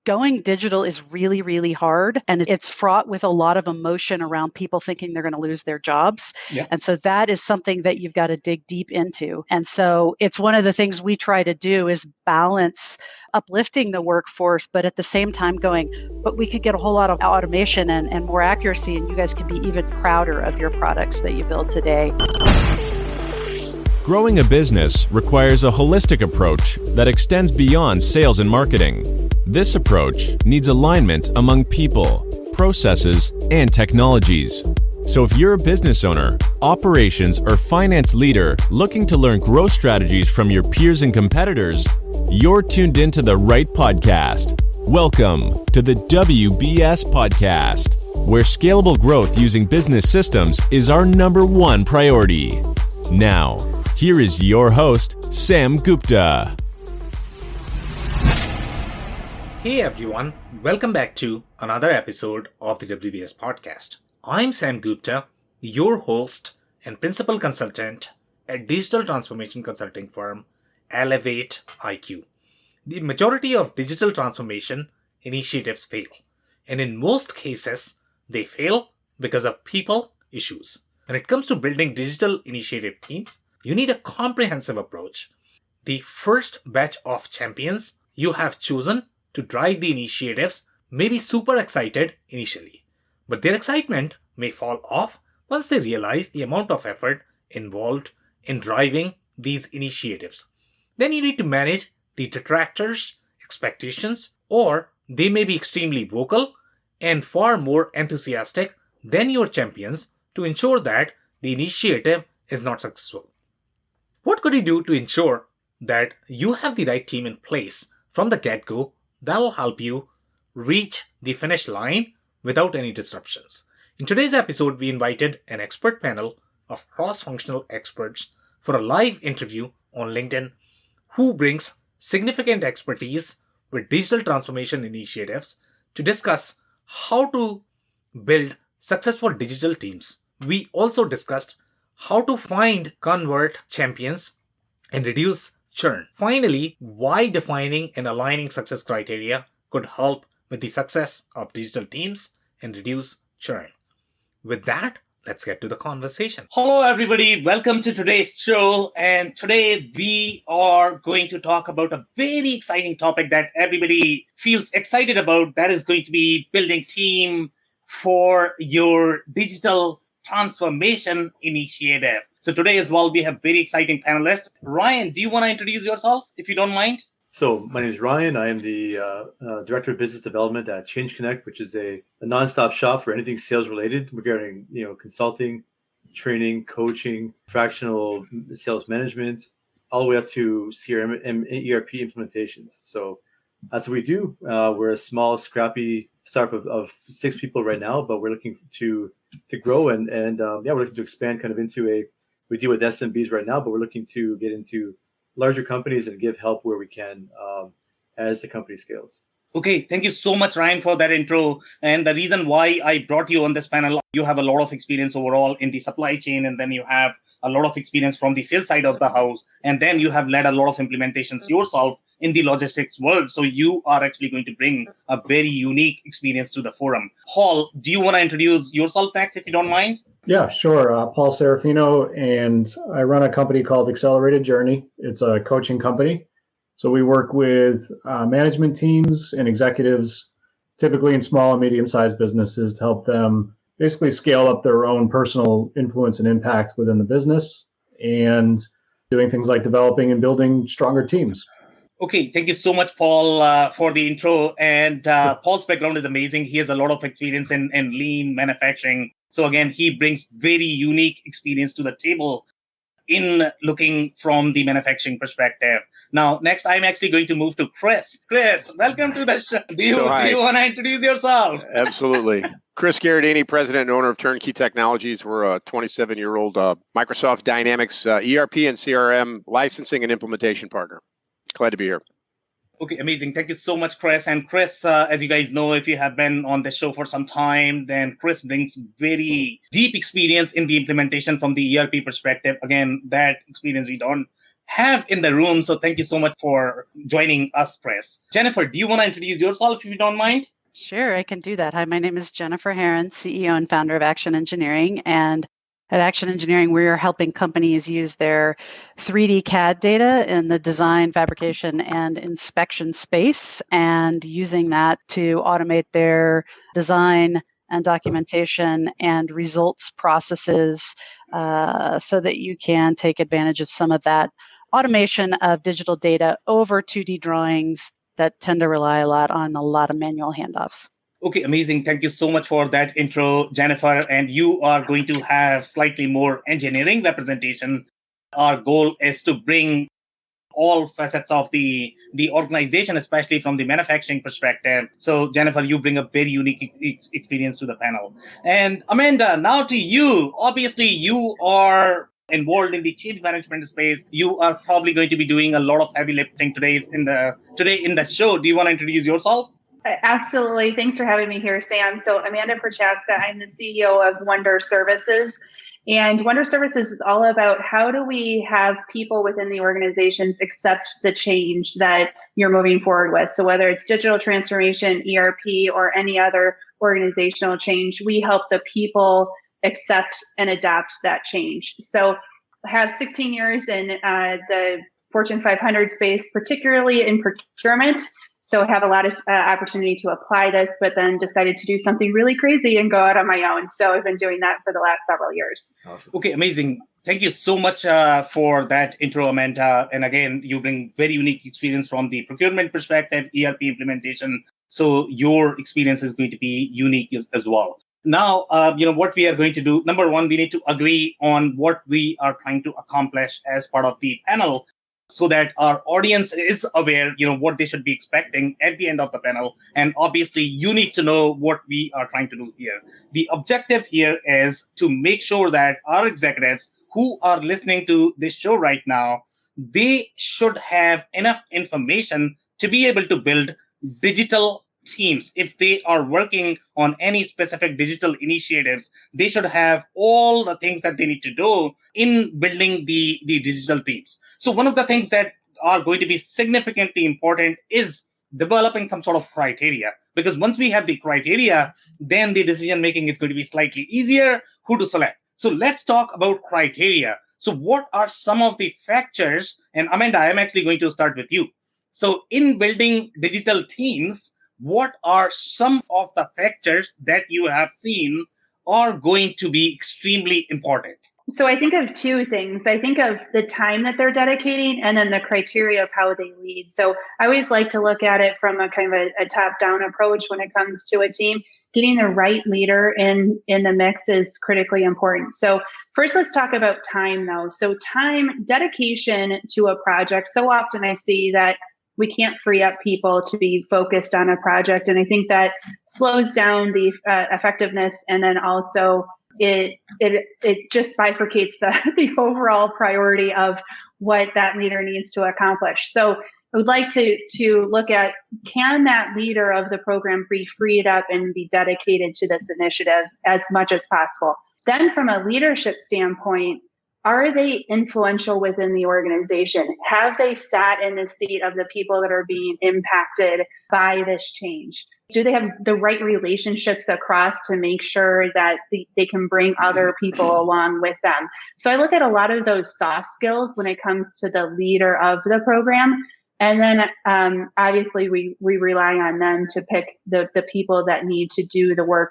going digital is really, really hard, and it's fraught with a lot of emotion around people thinking they're going to lose their jobs. Yeah. And so that is something that you've got to dig deep into. And so it's one of the things we try to do is balance uplifting the workforce, but at the same time going, but we could get a whole lot of automation and more accuracy, and you guys can be even prouder of your products that you build today. Growing a business requires a holistic approach that extends beyond sales and marketing. This approach needs alignment among people, processes, and technologies. So if you're a business owner, operations, or finance leader looking to learn growth strategies from your peers and competitors, you're tuned into the right podcast. Welcome to the WBS Podcast, where scalable growth using business systems is our #1 priority. Now, here is your host, Sam Gupta. Hey everyone, welcome back to another episode of the WBS Podcast. I'm Sam Gupta, your host and principal consultant at digital transformation consulting firm Elevate IQ. The majority of digital transformation initiatives fail, and in most cases, they fail because of people issues. When it comes to building digital initiative teams, you need a comprehensive approach. The first batch of champions you have chosen to drive the initiatives may be super excited initially, but their excitement may fall off once they realize the amount of effort involved in driving these initiatives. Then you need to manage the detractors' expectations, or they may be extremely vocal and far more enthusiastic than your champions to ensure that the initiative is not successful. What could you do to ensure that you have the right team in place from the get-go that will help you reach the finish line without any disruptions? In today's episode, we invited an expert panel of cross-functional experts for a live interview on LinkedIn who brings significant expertise with digital transformation initiatives to discuss how to build successful digital teams. We also discussed how to find convert champions and reduce churn. Finally, why defining and aligning success criteria could help with the success of digital teams and reduce churn. With that, let's get to the conversation. Hello, everybody. Welcome to today's show. And today we are going to talk about a very exciting topic that everybody feels excited about. That is going to be building team for your digital transformation initiative. So today as well, we have very exciting panelists. Ryan, do you want to introduce yourself, if you don't mind? So my name is Ryan. I am the Director of Business Development at Change Connect, which is a nonstop shop for anything sales related regarding consulting, training, coaching, fractional sales management, all the way up to CRM and ERP implementations. So that's what we do. We're a small, scrappy startup of 6 people right now, but we're looking to grow and we're looking to expand kind of into we deal with SMBs right now, but we're looking to get into larger companies and give help where we can as the company scales. Okay, thank you so much, Ryan, for that intro. And the reason why I brought you on this panel, you have a lot of experience overall in the supply chain, and then you have a lot of experience from the sales side of the house, and then you have led a lot of implementations yourself in the logistics world. So you are actually going to bring a very unique experience to the forum. Paul, do you want to introduce yourself next, if you don't mind? Yeah, sure. Paul Serafino, and I run a company called Accelerated Journey. It's a coaching company. So we work with management teams and executives, typically in small and medium-sized businesses, to help them basically scale up their own personal influence and impact within the business, and doing things like developing and building stronger teams. Okay, thank you so much, Paul, for the intro. And Paul's background is amazing. He has a lot of experience in lean manufacturing. So again, he brings very unique experience to the table in looking from the manufacturing perspective. Now, next, I'm actually going to move to Chris. Chris, welcome to the show. Do you want to introduce yourself? Absolutely. Chris Garadini, President and owner of Turnkey Technologies. We're a 27-year-old Microsoft Dynamics ERP and CRM licensing and implementation partner. Glad to be here. Okay, amazing. Thank you so much, Chris. And Chris, as you guys know, if you have been on the show for some time, then Chris brings very deep experience in the implementation from the ERP perspective. Again, that experience we don't have in the room. So thank you so much for joining us, Chris. Jennifer, do you want to introduce yourself if you don't mind? Sure, I can do that. Hi, my name is Jennifer Herron, CEO and founder of Action Engineering. And at Action Engineering, we are helping companies use their 3D CAD data in the design, fabrication, and inspection space, and using that to automate their design and documentation and results processes so that you can take advantage of some of that automation of digital data over 2D drawings that tend to rely a lot on a lot of manual handoffs. Okay, amazing. Thank you so much for that intro, Jennifer. And you are going to have slightly more engineering representation. Our goal is to bring all facets of the organization, especially from the manufacturing perspective. So, Jennifer, you bring a very unique experience to the panel. And Amanda, now to you. Obviously, you are involved in the change management space. You are probably going to be doing a lot of heavy lifting today in the show. Do you want to introduce yourself? Absolutely. Thanks for having me here, Sam. So Amanda Prochaska, I'm the CEO of Wonder Services. And Wonder Services is all about how do we have people within the organizations accept the change that you're moving forward with. So whether it's digital transformation, ERP, or any other organizational change, we help the people accept and adapt that change. So I have 16 years in the Fortune 500 space, particularly in procurement. So I have a lot of opportunity to apply this, but then decided to do something really crazy and go out on my own. So I've been doing that for the last several years. Awesome. Okay, amazing. Thank you so much for that intro, Amanda. And again, you bring very unique experience from the procurement perspective, ERP implementation. So your experience is going to be unique as well. Now, what we are going to do, number one, we need to agree on what we are trying to accomplish as part of the panel, so that our audience is aware, what they should be expecting at the end of the panel. And obviously, you need to know what we are trying to do here. The objective here is to make sure that our executives who are listening to this show right now, they should have enough information to be able to build digital teams. If they are working on any specific digital initiatives, they should have all the things that they need to do in building the digital teams. So one of the things that are going to be significantly important is developing some sort of criteria, because once we have the criteria, then the decision making is going to be slightly easier who to select. So let's talk about criteria. So what are some of the factors? And Amanda, I'm actually going to start with you. So in building digital teams, what are some of the factors that you have seen are going to be extremely important? So I think of two things. I think of the time that they're dedicating and then the criteria of how they lead. So I always like to look at it from a kind of a top-down approach when it comes to a team. Getting the right leader in the mix is critically important. So first, let's talk about time, though. So time, dedication to a project. So often I see that we can't free up people to be focused on a project. And I think that slows down the effectiveness, and then also it just bifurcates the overall priority of what that leader needs to accomplish. So I would like to look at, can that leader of the program be freed up and be dedicated to this initiative as much as possible? Then from a leadership standpoint, are they influential within the organization? Have they sat in the seat of the people that are being impacted by this change? Do they have the right relationships across to make sure that they can bring other people along with them? So I look at a lot of those soft skills when it comes to the leader of the program. And then obviously we rely on them to pick the people that need to do the work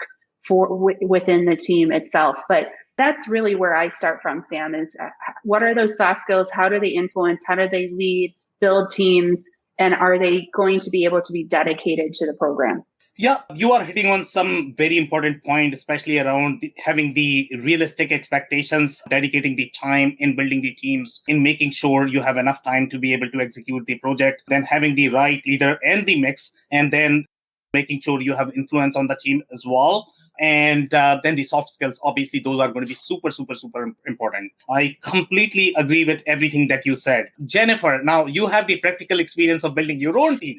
within the team itself. But that's really where I start from, Sam, is what are those soft skills? How do they influence? How do they lead, build teams? And are they going to be able to be dedicated to the program? Yeah, you are hitting on some very important point, especially around having the realistic expectations, dedicating the time in building the teams, in making sure you have enough time to be able to execute the project, then having the right leader and the mix, and then making sure you have influence on the team as well. And then the soft skills, obviously, those are going to be super, super, super important. I completely agree with everything that you said. Jennifer, now you have the practical experience of building your own team.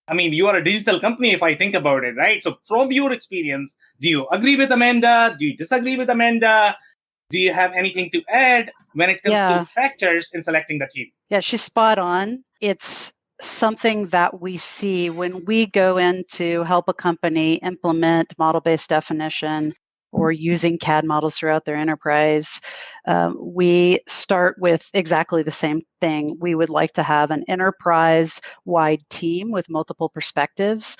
I mean, you are a digital company, if I think about it, right? So from your experience, do you agree with Amanda? Do you disagree with Amanda? Do you have anything to add when it comes Yeah. to factors in selecting the team? Yeah, she's spot on. It's something that we see when we go in to help a company implement model-based definition or using CAD models throughout their enterprise. We start with exactly the same thing. We would like to have an enterprise-wide team with multiple perspectives.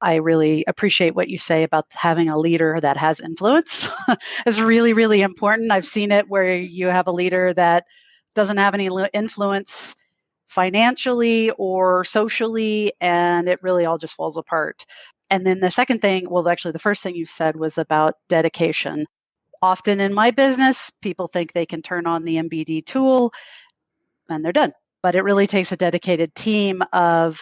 I really appreciate what you say about having a leader that has influence. It's really, really important. I've seen it where you have a leader that doesn't have any influence financially or socially, and it really all just falls apart. And then the second thing, well, actually, the first thing you said was about dedication. Often in my business, people think they can turn on the MBD tool and they're done. But it really takes a dedicated team of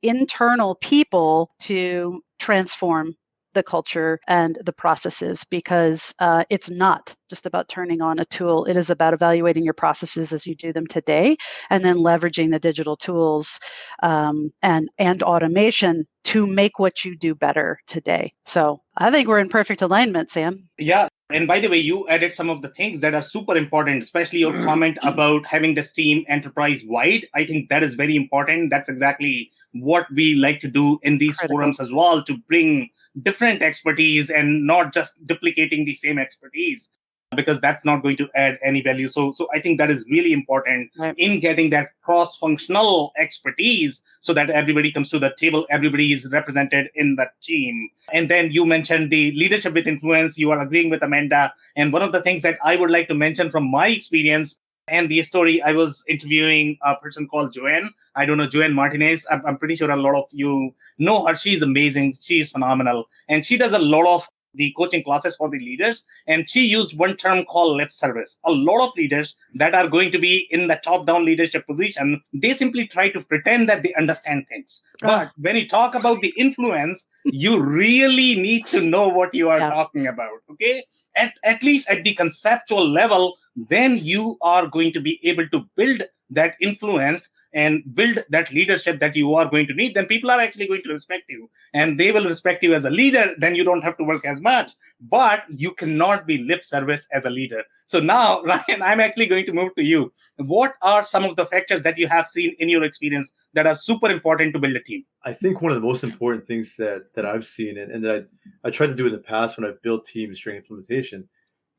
internal people to transform the culture and the processes, because it's not just about turning on a tool. It is about evaluating your processes as you do them today, and then leveraging the digital tools and automation to make what you do better today. So I think we're in perfect alignment, Sam. Yeah. And by the way, you added some of the things that are super important, especially your comment about having this team enterprise wide. I think that is very important. That's exactly what we like to do in these forums as well, to bring different expertise and not just duplicating the same expertise, because that's not going to add any value. So I think that is really important in getting that cross-functional expertise so that everybody comes to the table, everybody is represented in the team. And then you mentioned the leadership with influence. You are agreeing with Amanda. And one of the things that I would like to mention from my experience and the story, I was interviewing a person called Joanne. I don't know, Joanne Martinez. I'm pretty sure a lot of you know her. She's amazing. She's phenomenal. And she does a lot of the coaching classes for the leaders. And she used one term called lip service. A lot of leaders that are going to be in the top-down leadership position, they simply try to pretend that they understand things. But when you talk about the influence, you really need to know what you are talking about, okay? At least at the conceptual level, then you are going to be able to build that influence and build that leadership that you are going to need. Then people are actually going to respect you, and they will respect you as a leader. Then you don't have to work as much, but you cannot be lip service as a leader. So now, Ryan, I'm actually going to move to you. What are some of the factors that you have seen in your experience that are super important to build a team? I think one of the most important things that I've seen and that I tried to do in the past when I've built teams during implementation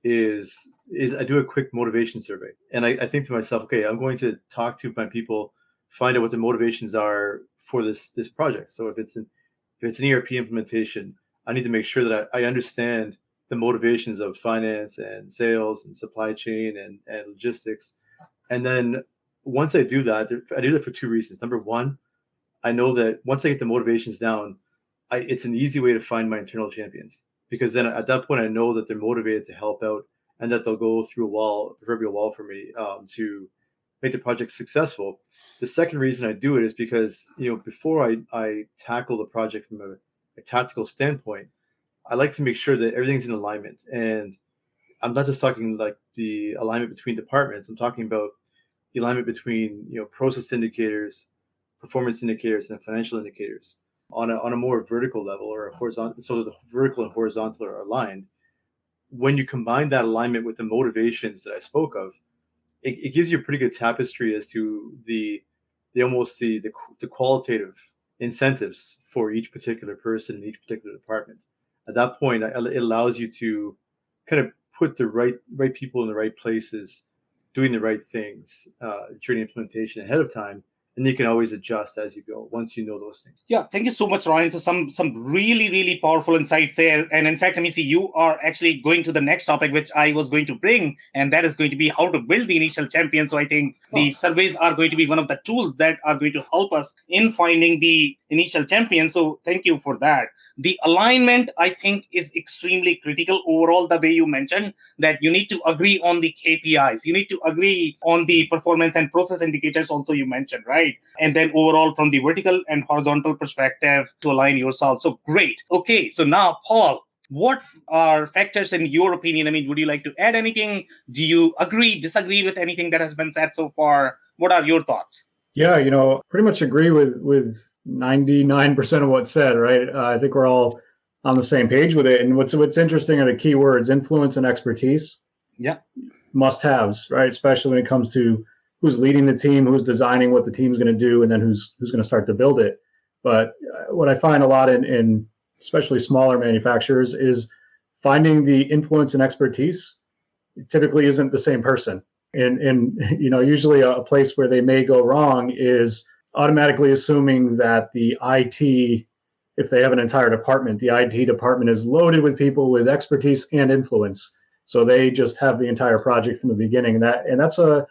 is I do a quick motivation survey. And I think to myself, okay, I'm going to talk to my people, find out what the motivations are for this project. So if it's an ERP implementation, I need to make sure that I understand the motivations of finance and sales and supply chain and logistics. And then once I do that for two reasons. Number one, I know that once I get the motivations down, it's an easy way to find my internal champions, because then at that point I know that they're motivated to help out and that they'll go through a proverbial wall for me to make the project successful. The second reason I do it is because, before I tackle the project from a tactical standpoint, I like to make sure that everything's in alignment. And I'm not just talking like the alignment between departments. I'm talking about the alignment between, process indicators, performance indicators, and financial indicators on a more vertical level or a horizontal, so the vertical and horizontal are aligned. When you combine that alignment with the motivations that I spoke of, it gives you a pretty good tapestry as to the qualitative incentives for each particular person in each particular department. At that point, it allows you to kind of put the right people in the right places, doing the right things during implementation ahead of time. And you can always adjust as you go once you know those things. Yeah, thank you so much, Ryan. So some really, really powerful insights there. And in fact, you are actually going to the next topic, which I was going to bring, and that is going to be how to build the initial champion. So I think the surveys are going to be one of the tools that are going to help us in finding the initial champion. So thank you for that. The alignment, I think, is extremely critical overall, the way you mentioned that you need to agree on the KPIs. You need to agree on the performance and process indicators also you mentioned, right? And then overall from the vertical and horizontal perspective to align yourself. So great. Okay, so now, Paul, what are factors in your opinion? Would you like to add anything? Do you agree, disagree with anything that has been said so far? What are your thoughts? Yeah, pretty much agree with 99% of what's said, right? I think we're all on the same page with it. And what's interesting are the key words: influence and expertise. Yeah. must-haves, right? Especially when it comes to who's leading the team, who's designing what the team's going to do, and then who's going to start to build it. But what I find a lot in especially smaller manufacturers is finding the influence and expertise typically isn't the same person. And usually a place where they may go wrong is automatically assuming that the IT, if they have an entire department, the IT department is loaded with people with expertise and influence. So they just have the entire project from the beginning, and that's a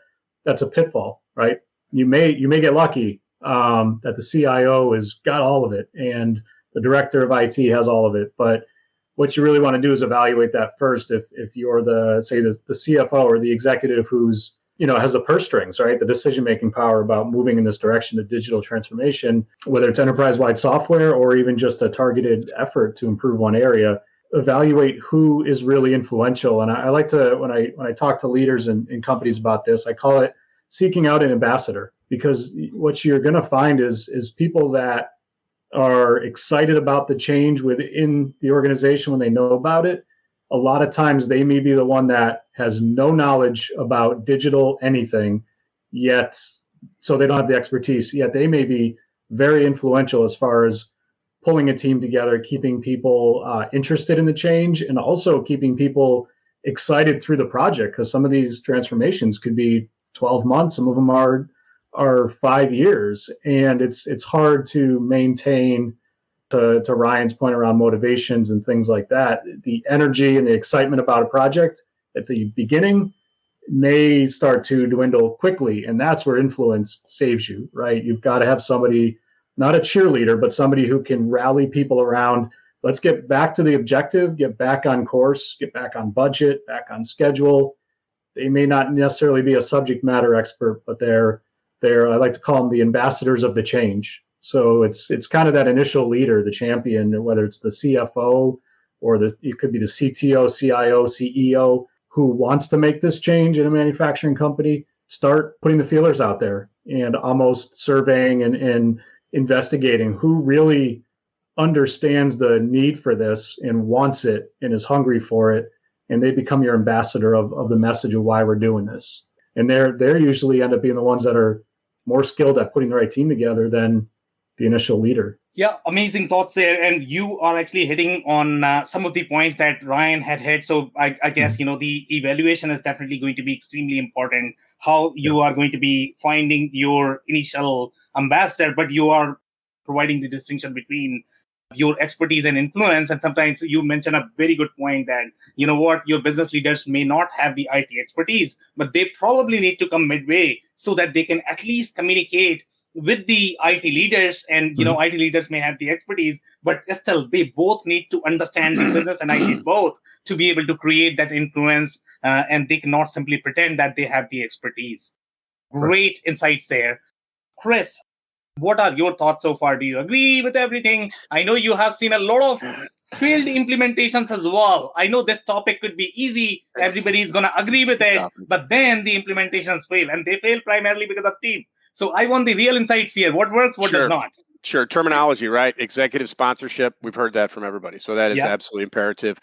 pitfall, right? You may get lucky that the CIO has got all of it and the director of IT has all of it, but what you really want to do is evaluate that first. If you're the CFO or the executive who's has the purse strings, right, the decision making power about moving in this direction of digital transformation, whether it's enterprise wide software or even just a targeted effort to improve one area, evaluate who is really influential. And I like to when I talk to leaders in companies about this, I call it seeking out an ambassador, because what you're going to find is people that are excited about the change within the organization when they know about it. A lot of times they may be the one that has no knowledge about digital anything yet, so they don't have the expertise, yet they may be very influential as far as pulling a team together, keeping people interested in the change, and also keeping people excited through the project, because some of these transformations could be 12 months, some of them are 5 years, and it's hard to maintain, to Ryan's point around motivations and things like that, the energy and the excitement about a project at the beginning may start to dwindle quickly, and that's where influence saves you, right? You've got to have somebody, not a cheerleader, but somebody who can rally people around. Let's get back to the objective, get back on course, get back on budget, back on schedule. They may not necessarily be a subject matter expert, but they're I like to call them the ambassadors of the change. So it's kind of that initial leader, the champion, whether it's the CFO or it could be the CTO, CIO, CEO, who wants to make this change in a manufacturing company. Start putting the feelers out there and almost surveying and investigating who really understands the need for this and wants it and is hungry for it, and they become your ambassador of the message of why we're doing this. And they're usually end up being the ones that are more skilled at putting the right team together than the initial leader. Yeah, amazing thoughts there. And you are actually hitting on some of the points that Ryan had hit. So I guess, the evaluation is definitely going to be extremely important, how you are going to be finding your initial ambassador, but you are providing the distinction between your expertise and influence. And sometimes you mentioned a very good point that, your business leaders may not have the IT expertise, but they probably need to come midway so that they can at least communicate with the IT leaders. And, IT leaders may have the expertise, but still they both need to understand the business and IT both to be able to create that influence. And they cannot simply pretend that they have the expertise. Great insights there. Chris, what are your thoughts so far? Do you agree with everything? I know you have seen a lot of failed implementations as well. I know this topic could be easy. Everybody is going to agree with it, but then the implementations fail, and they fail primarily because of team. So I want the real insights here. What works, what does not? Sure. Terminology, right? Executive sponsorship. We've heard that from everybody. So that is absolutely imperative.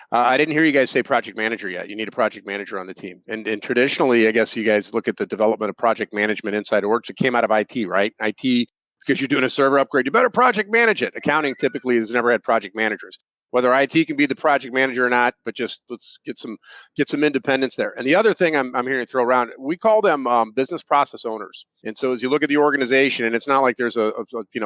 I didn't hear you guys say project manager yet. You need a project manager on the team. And traditionally, I guess you guys look at the development of project management inside of works. It came out of IT, right? IT, because you're doing a server upgrade, you better project manage it. Accounting typically has never had project managers. Whether IT can be the project manager or not, but just let's get some independence there. And the other thing I'm hearing you throw around, we call them business process owners. And so as you look at the organization, and it's not like there's a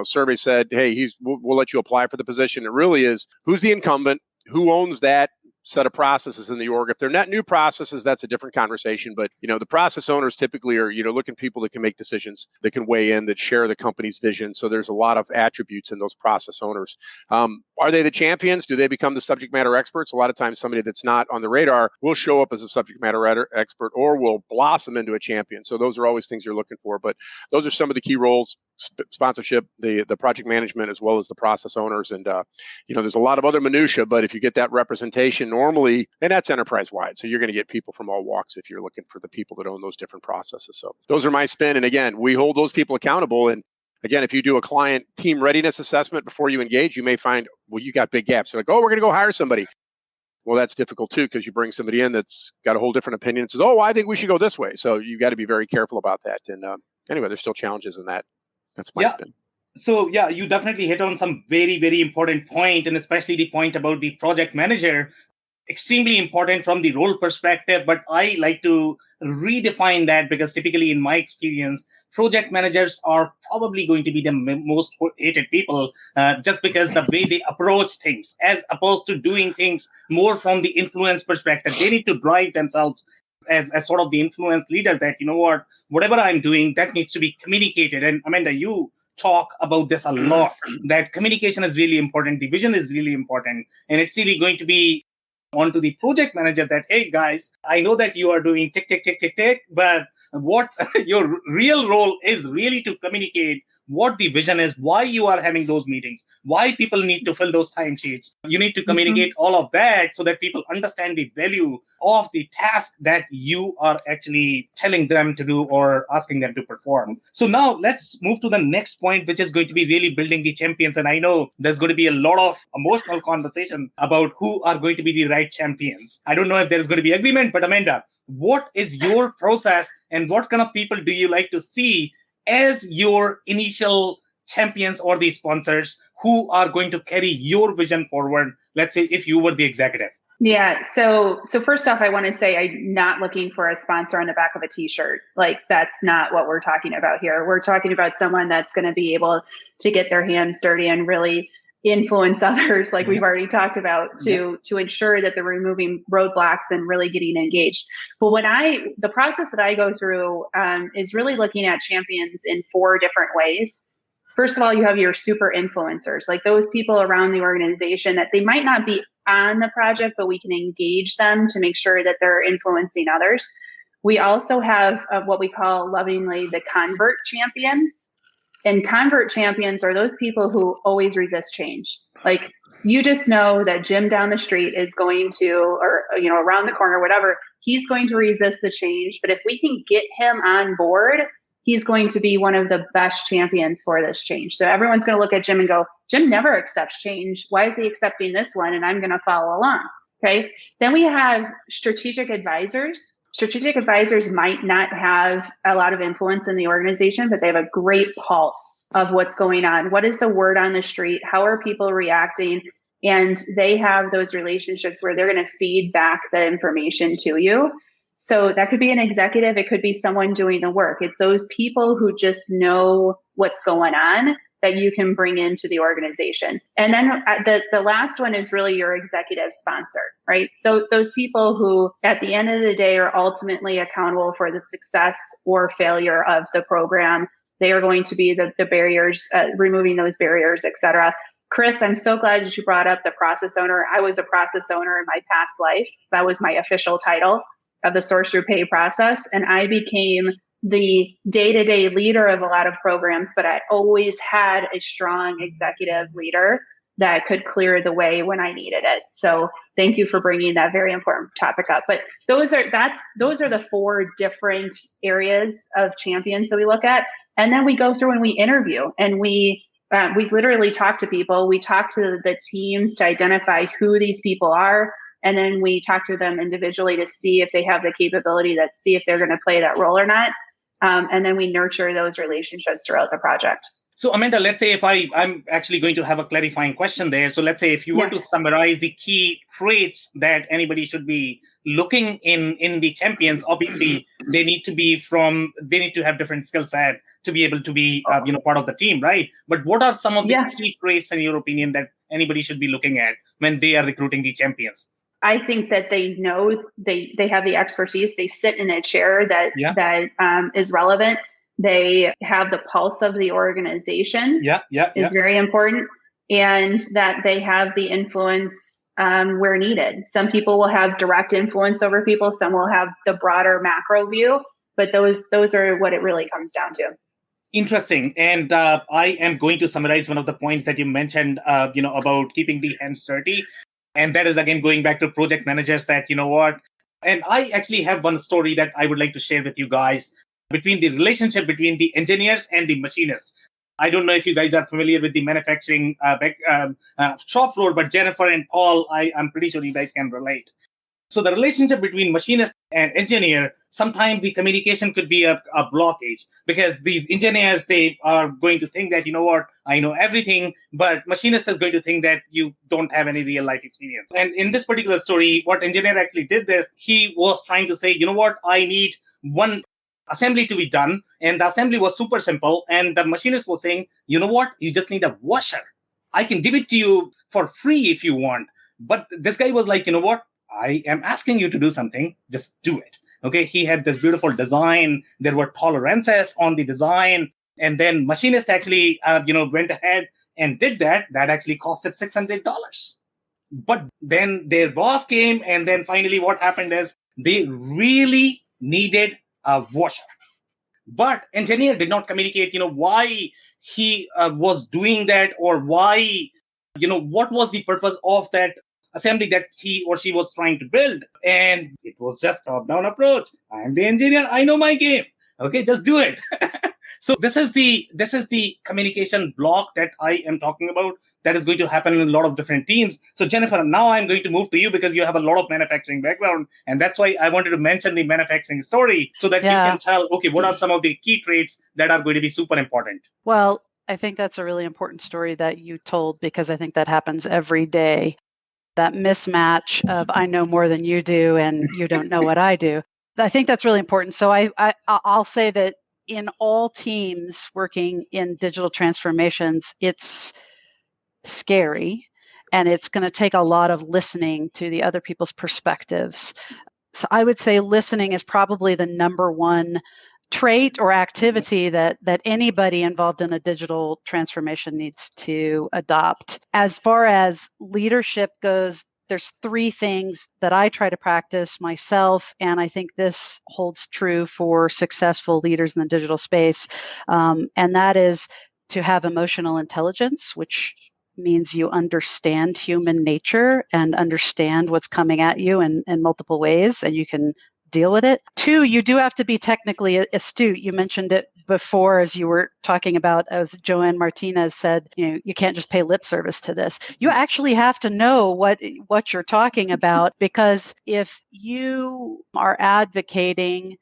survey said, hey, we'll let you apply for the position. It really is who's the incumbent, who owns that set of processes in the org. If they're net new processes, that's a different conversation. But, the process owners typically are, looking people that can make decisions, that can weigh in, that share the company's vision. So there's a lot of attributes in those process owners. Are they the champions? Do they become the subject matter experts? A lot of times somebody that's not on the radar will show up as a subject matter expert or will blossom into a champion. So those are always things you're looking for. But those are some of the key roles: sponsorship, the project management, as well as the process owners. And, there's a lot of other minutia, but if you get that representation normally, and that's enterprise-wide. So you're going to get people from all walks if you're looking for the people that own those different processes. So those are my spin. And again, we hold those people accountable. And again, if you do a client team readiness assessment before you engage, you may find, well, you got big gaps. You're like, oh, we're going to go hire somebody. Well, that's difficult too, because you bring somebody in that's got a whole different opinion and says, "Oh, I think we should go this way." So you got to be very careful about that. And anyway, there's still challenges in that. That's my spin. So yeah, you definitely hit on some very, very important point, and especially the point about the project manager. Extremely important from the role perspective, but I like to redefine that because typically in my experience, project managers are probably going to be the most hated people just because the way they approach things, as opposed to doing things more from the influence perspective. They need to drive themselves as sort of the influence leader that, whatever I'm doing, that needs to be communicated. And Amanda, you talk about this a lot, that communication is really important, the vision is really important, and it's really going to be onto the project manager that, hey guys, I know that you are doing tick, tick, tick, tick, tick, but what your real role is really to communicate what the vision is, why you are having those meetings, why people need to fill those timesheets. You need to communicate all of that so that people understand the value of the task that you are actually telling them to do or asking them to perform. So now let's move to the next point, which is going to be really building the champions. And I know there's going to be a lot of emotional conversation about who are going to be the right champions. I don't know if there's going to be agreement, but Amanda, what is your process and what kind of people do you like to see as your initial champions or the sponsors who are going to carry your vision forward? Let's say if you were the executive. Yeah. So first off, I want to say I'm not looking for a sponsor on the back of a t-shirt. Like, that's not what we're talking about here. We're talking about someone that's going to be able to get their hands dirty and really influence others, like we've already talked about, to ensure that they're removing roadblocks and really getting engaged. But the process that I go through is really looking at champions in 4 different ways. First of all, you have your super influencers, like those people around the organization that they might not be on the project, but we can engage them to make sure that they're influencing others. We also have what we call lovingly the convert champions. And convert champions are those people who always resist change. Like, you just know that Jim down the street is going to, or, around the corner, whatever, he's going to resist the change. But if we can get him on board, he's going to be one of the best champions for this change. So everyone's going to look at Jim and go, Jim never accepts change. Why is he accepting this one? And I'm going to follow along. Okay. Then we have strategic advisors. Strategic advisors might not have a lot of influence in the organization, but they have a great pulse of what's going on. What is the word on the street? How are people reacting? And they have those relationships where they're going to feed back the information to you. So that could be an executive. It could be someone doing the work. It's those people who just know what's going on that you can bring into the organization. And then the last one is really your executive sponsor, right? Those people who at the end of the day are ultimately accountable for the success or failure of the program. They are going to be the barriers, removing those barriers, et cetera. Chris, I'm so glad that you brought up the process owner. I was a process owner in my past life. That was my official title of the source through pay process. And I became the day-to-day leader of a lot of programs, but I always had a strong executive leader that could clear the way when I needed it. So thank you for bringing that very important topic up. But those are the 4 different areas of champions that we look at. And then we go through and we interview, and we literally talk to people. We talk to the teams to identify who these people are. And then we talk to them individually to see if they have the capability, see if they're going to play that role or not. And then we nurture those relationships throughout the project. So Amanda, let's say if I'm actually going to have a clarifying question there. So let's say if you were to summarize the key traits that anybody should be looking in the champions, obviously they need to have different skill set to be able to be part of the team, right? But what are some of the key traits in your opinion that anybody should be looking at when they are recruiting the champions? I think that they know they have the expertise. They sit in a chair that is relevant. They have the pulse of the organization. Is very important, and that they have the influence where needed. Some people will have direct influence over people. Some will have the broader macro view. But those are what it really comes down to. Interesting. And I am going to summarize one of the points that you mentioned, about keeping the hands dirty. And that is, again, going back to project managers that, and I actually have one story that I would like to share with you guys between the relationship between the engineers and the machinists. I don't know if you guys are familiar with the manufacturing shop floor, but Jennifer and Paul, I'm pretty sure you guys can relate. So the relationship between machinist and engineer, sometimes the communication could be a blockage because these engineers, they are going to think that, you know what, I know everything, but machinist is going to think that you don't have any real life experience. And in this particular story, what engineer actually did this, he was trying to say, you know what, I need one assembly to be done. And the assembly was super simple. And the machinist was saying, you know what, you just need a washer. I can give it to you for free if you want. But this guy was like, you know what? I am asking you to do something, just do it. Okay, he had this beautiful design. There were tolerances on the design. And then machinist actually, went ahead and did that. That actually costed $600. But then their boss came. And then finally what happened is they really needed a washer. But engineer did not communicate, why he was doing that or why, what was the purpose of that assembly that he or she was trying to build. And it was just top-down approach. I am the engineer. I know my game. Okay, just do it. So this is the communication block that I am talking about. That is going to happen in a lot of different teams. So Jennifer, now I'm going to move to you because you have a lot of manufacturing background. And that's why I wanted to mention the manufacturing story so that you can tell, okay, what are some of the key traits that are going to be super important? Well, I think that's a really important story that you told because I think that happens every day. That mismatch of I know more than you do and you don't know what I do. I think that's really important. So I'll say that in all teams working in digital transformations, it's scary and it's going to take a lot of listening to the other people's perspectives. So I would say listening is probably the number one trait or activity that anybody involved in a digital transformation needs to adopt. As far as leadership goes, there's three things that I try to practice myself, and I think this holds true for successful leaders in the digital space, and that is to have emotional intelligence, which means you understand human nature and understand what's coming at you in multiple ways, and you can deal with it. Two, you do have to be technically astute. You mentioned it before as you were talking about, as Joanne Martinez said, you can't just pay lip service to this. You actually have to know what you're talking about, because if you are advocating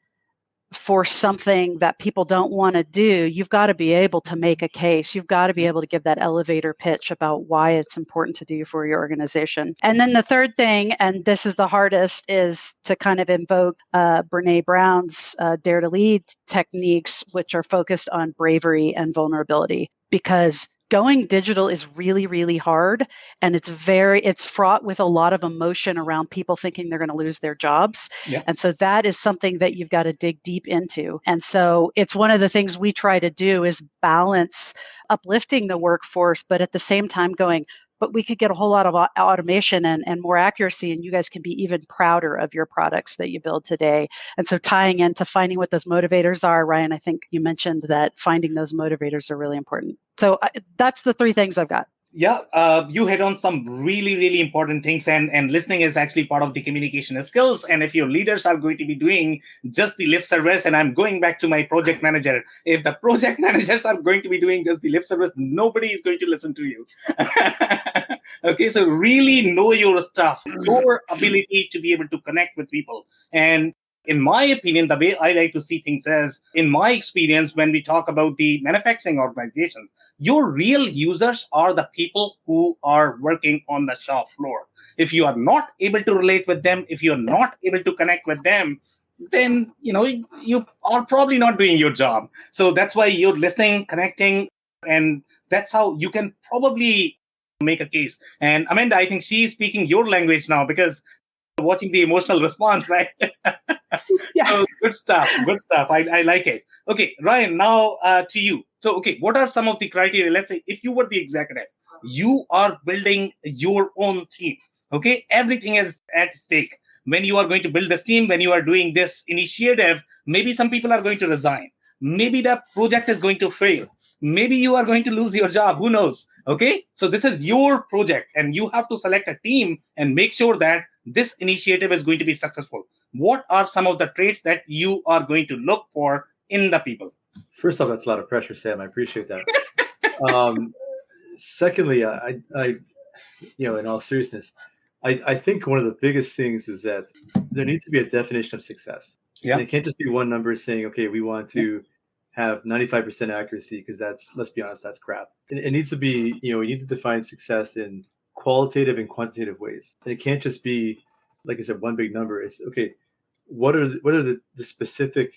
for something that people don't want to do, you've got to be able to make a case. You've got to be able to give that elevator pitch about why it's important to do for your organization. And then the third thing, and this is the hardest, is to kind of invoke Brene Brown's Dare to Lead techniques, which are focused on bravery and vulnerability, because going digital is really, really hard, and it's fraught with a lot of emotion around people thinking they're going to lose their jobs. Yeah. And so that is something that you've got to dig deep into. And so it's one of the things we try to do is balance uplifting the workforce, but at the same time going, but we could get a whole lot of automation and more accuracy, and you guys can be even prouder of your products that you build today. And so tying into finding what those motivators are, Ryan, I think you mentioned that finding those motivators are really important. So that's the three things I've got. Yeah, you hit on some really, really important things, and listening is actually part of the communication skills. And if your leaders are going to be doing just the lip service, and I'm going back to my project manager, if the project managers are going to be doing just the lip service, nobody is going to listen to you. Okay, so really know your stuff, your ability to be able to connect with people. And in my opinion, the way I like to see things is, in my experience, when we talk about the manufacturing organizations, your real users are the people who are working on the shop floor. If you are not able to relate with them, if you're not able to connect with them, then you are probably not doing your job. So that's why you're listening, connecting, and that's how you can probably make a case. And Amanda, I think she's speaking your language now because watching the emotional response, right? Yeah. So good stuff. I like it. Okay, Ryan, now to you. So, okay, what are some of the criteria? Let's say if you were the executive, you are building your own team. Okay, everything is at stake. When you are going to build this team, when you are doing this initiative, maybe some people are going to resign. Maybe the project is going to fail. Maybe you are going to lose your job. Who knows? Okay, so this is your project, and you have to select a team and make sure that this initiative is going to be successful. What are some of the traits that you are going to look for in the people? First off, that's a lot of pressure, Sam. I appreciate that. Secondly, I in all seriousness, I think one of the biggest things is that there needs to be a definition of success. Yeah. And it can't just be one number saying, okay, we want to have 95% accuracy, because let's be honest, that's crap. It needs to be, we need to define success in qualitative and quantitative ways. And it can't just be, like I said, one big number. It's okay, what are the specific,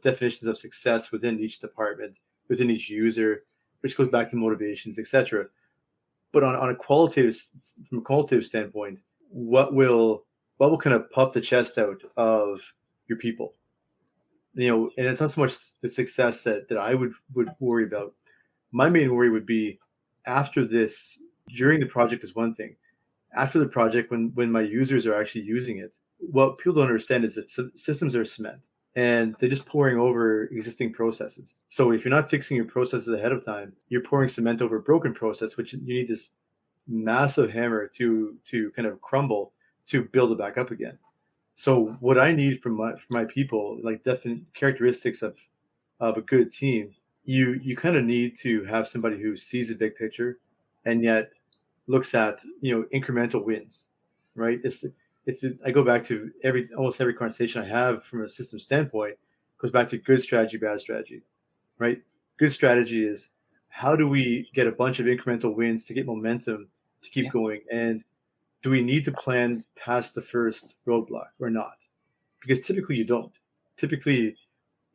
definitions of success within each department, within each user, which goes back to motivations, etc. But from a qualitative standpoint, what will kind of puff the chest out of your people? And it's not so much the success that I would worry about. My main worry would be after this, during the project is one thing. After the project, when my users are actually using it, what people don't understand is that systems are cement, and they're just pouring over existing processes. So if you're not fixing your processes ahead of time, you're pouring cement over a broken process, which you need this massive hammer to kind of crumble to build it back up again. So what I need from my people, like definite characteristics of a good team, you kind of need to have somebody who sees the big picture and yet looks at incremental wins, right? I go back to almost every conversation I have from a system standpoint goes back to good strategy, bad strategy, right? Good strategy is how do we get a bunch of incremental wins to get momentum to keep going, and do we need to plan past the first roadblock or not? Because typically you don't. Typically,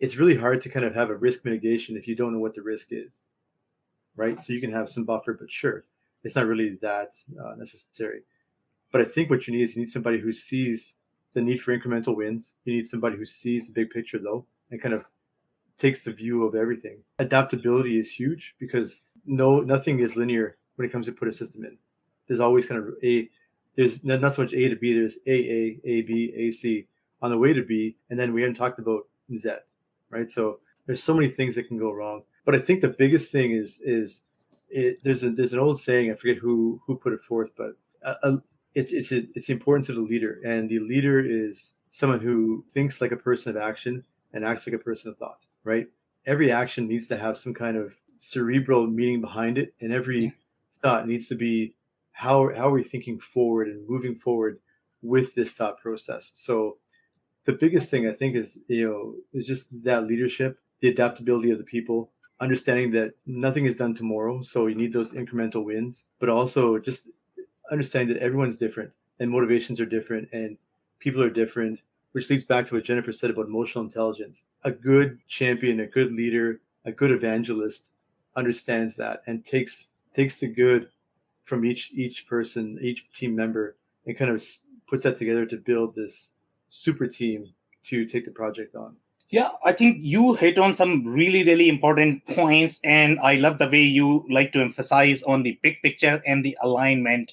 it's really hard to kind of have a risk mitigation if you don't know what the risk is, right? So you can have some buffer, but sure, it's not really that necessary. But I think what you need somebody who sees the need for incremental wins. You need somebody who sees the big picture, though, and kind of takes the view of everything. Adaptability is huge because nothing is linear when it comes to put a system in. There's always kind of there's not so much A to B, there's A, B, A, C on the way to B, and then we haven't talked about Z, right? So there's so many things that can go wrong. But I think the biggest thing is there's an old saying, I forget who put it forth, but it's the importance of the leader, and the leader is someone who thinks like a person of action and acts like a person of thought, right? Every action needs to have some kind of cerebral meaning behind it, and every thought needs to be how are we thinking forward and moving forward with this thought process. So the biggest thing I think is just that leadership, the adaptability of the people, understanding that nothing is done tomorrow, so you need those incremental wins, but also just understanding that everyone's different and motivations are different and people are different, which leads back to what Jennifer said about emotional intelligence. A good champion, a good leader, a good evangelist understands that and takes the good from each person, each team member, and kind of puts that together to build this super team to take the project on. Yeah, I think you hit on some really, really important points, and I love the way you like to emphasize on the big picture and the alignment.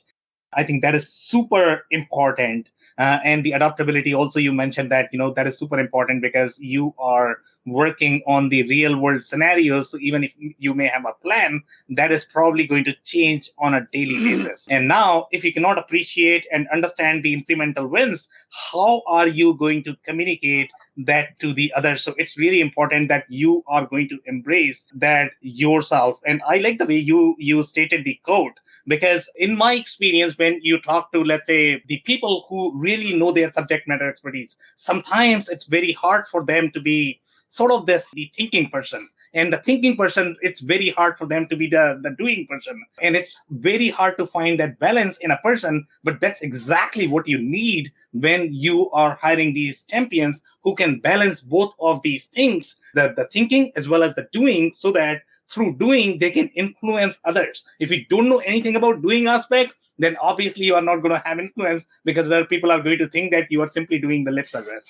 I think that is super important. And the adaptability also, you mentioned that, that is super important because you are working on the real world scenarios. So even if you may have a plan, that is probably going to change on a daily basis. And now, if you cannot appreciate and understand the incremental wins, how are you going to communicate that to the others? So it's really important that you are going to embrace that yourself. And I like the way you stated the quote, because in my experience, when you talk to, let's say, the people who really know their subject matter expertise, sometimes it's very hard for them to be sort of the thinking person. And the thinking person, it's very hard for them to be the doing person. And it's very hard to find that balance in a person, but that's exactly what you need when you are hiring these champions who can balance both of these things, the thinking as well as the doing, so that through doing, they can influence others. If you don't know anything about doing aspect, then obviously you are not going to have influence because other people are going to think that you are simply doing the lip service.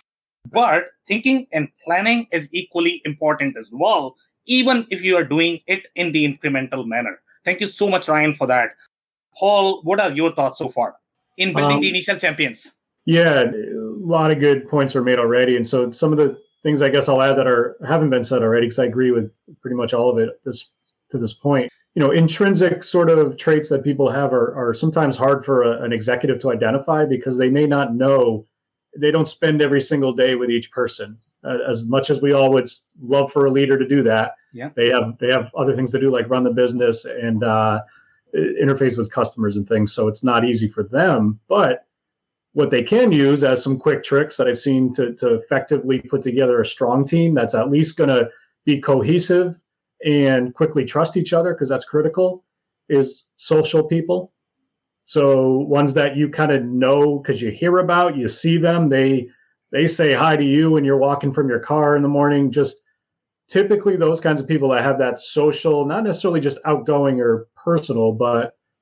But thinking and planning is equally important as well, even if you are doing it in the incremental manner. Thank you so much, Ryan, for that. Paul, what are your thoughts so far in building the initial champions? Yeah, a lot of good points were made already. And so some of the things I guess I'll add that haven't been said already, because I agree with pretty much all of it to this point. Intrinsic sort of traits that people have are sometimes hard for an executive to identify because they may not know. They don't spend every single day with each person. As much as we all would love for a leader to do that, they have other things to do, like run the business and interface with customers and things. So it's not easy for them. But what they can use as some quick tricks that I've seen to effectively put together a strong team that's at least going to be cohesive and quickly trust each other, because that's critical, is social people. So ones that you kind of know because you hear about, you see them, they say hi to you when you're walking from your car in the morning. Just typically those kinds of people that have that social, not necessarily just outgoing or personal,